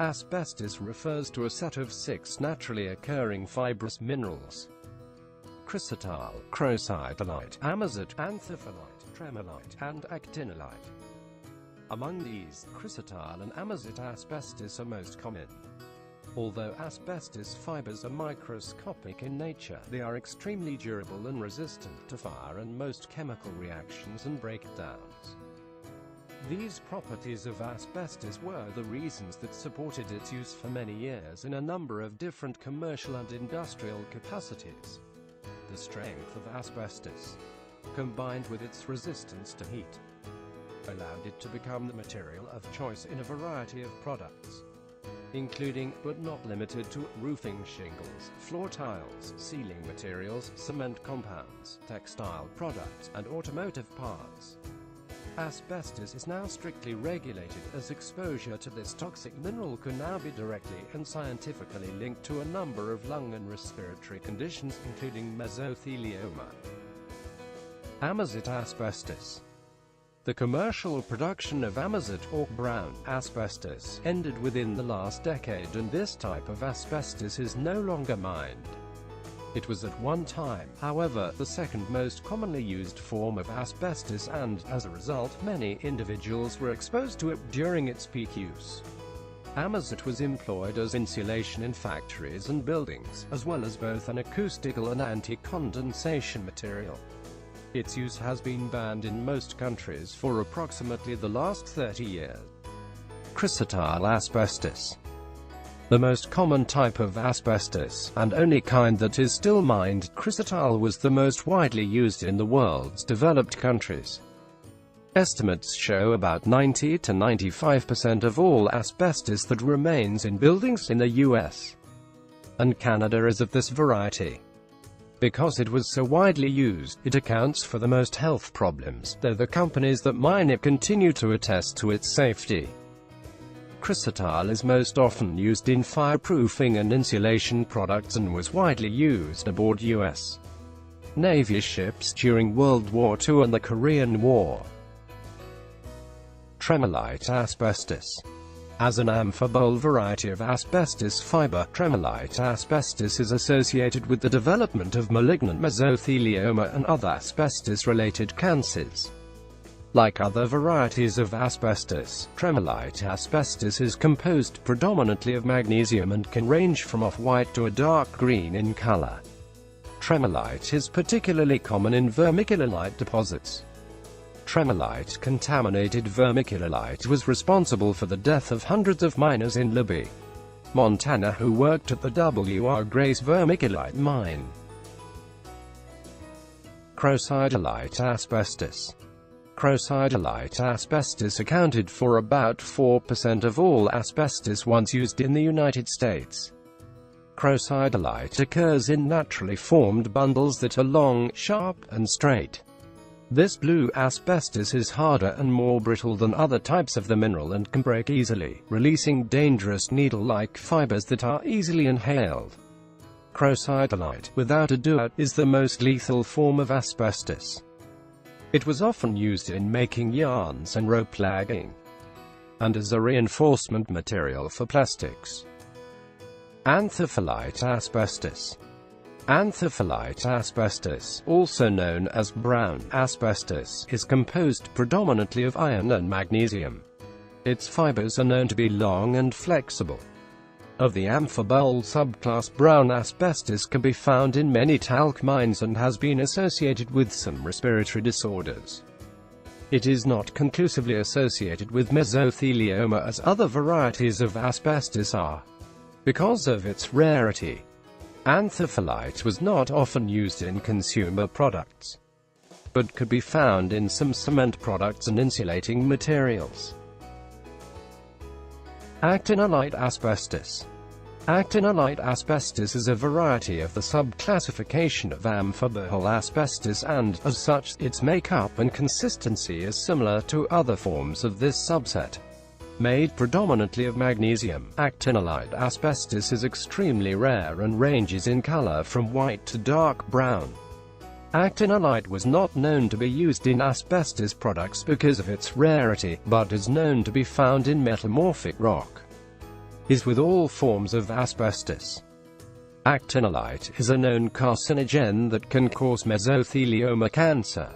Asbestos refers to a set of 6 naturally occurring fibrous minerals: chrysotile, crocidolite, amosite, anthophyllite, tremolite, and actinolite. Among these, chrysotile and amosite asbestos are most common. Although asbestos fibers are microscopic in nature, they are extremely durable and resistant to fire and most chemical reactions and breakdowns. These properties of asbestos were the reasons that supported its use for many years in a number of different commercial and industrial capacities. The strength of asbestos, combined with its resistance to heat, allowed it to become the material of choice in a variety of products, including, but not limited to, roofing shingles, floor tiles, ceiling materials, cement compounds, textile products, and automotive parts. Asbestos is now strictly regulated, as exposure to this toxic mineral can now be directly and scientifically linked to a number of lung and respiratory conditions, including mesothelioma. Amosite asbestos. The commercial production of amosite, or brown, asbestos, ended within the last decade, and this type of asbestos is no longer mined. It was at one time, however, the second most commonly used form of asbestos, and, as a result, many individuals were exposed to it during its peak use. Amosite was employed as insulation in factories and buildings, as well as both an acoustical and anti-condensation material. Its use has been banned in most countries for approximately the last 30 years. Chrysotile asbestos. The most common type of asbestos, and only kind that is still mined, chrysotile, was the most widely used in the world's developed countries. Estimates show about 90 to 95% of all asbestos that remains in buildings in the US and Canada is of this variety. Because it was so widely used, it accounts for the most health problems, though the companies that mine it continue to attest to its safety. Chrysotile is most often used in fireproofing and insulation products and was widely used aboard U.S. Navy ships during World War II and the Korean War. Tremolite asbestos. As an amphibole variety of asbestos fiber, Tremolite asbestos is associated with the development of malignant mesothelioma and other asbestos-related cancers. Like other varieties of asbestos, Tremolite asbestos is composed predominantly of magnesium and can range from off-white to a dark green in color. Tremolite is particularly common in vermiculite deposits. Tremolite-contaminated vermiculite was responsible for the death of hundreds of miners in Libby, Montana who worked at the W.R. Grace vermiculite mine. Crocidolite asbestos. Crocidolite asbestos accounted for about 4% of all asbestos once used in the United States. Crocidolite occurs in naturally formed bundles that are long, sharp, and straight. This blue asbestos is harder and more brittle than other types of the mineral and can break easily, releasing dangerous needle-like fibers that are easily inhaled. Crocidolite, without a doubt, is the most lethal form of asbestos. It was often used in making yarns and rope lagging, and as a reinforcement material for plastics. Anthophyllite asbestos. Anthophyllite asbestos, also known as brown asbestos, is composed predominantly of iron and magnesium. Its fibers are known to be long and flexible. Of the amphibole subclass, brown asbestos can be found in many talc mines and has been associated with some respiratory disorders. It is not conclusively associated with mesothelioma as other varieties of asbestos are. Because of its rarity, anthophyllite was not often used in consumer products, but could be found in some cement products and insulating materials. Actinolite asbestos. Actinolite asbestos is a variety of the subclassification of amphibole asbestos and, as such, its makeup and consistency is similar to other forms of this subset. Made predominantly of magnesium, actinolite asbestos is extremely rare and ranges in color from white to dark brown. Actinolite was not known to be used in asbestos products because of its rarity, but is known to be found in metamorphic rock. is with all forms of asbestos. Actinolite is a known carcinogen that can cause mesothelioma cancer.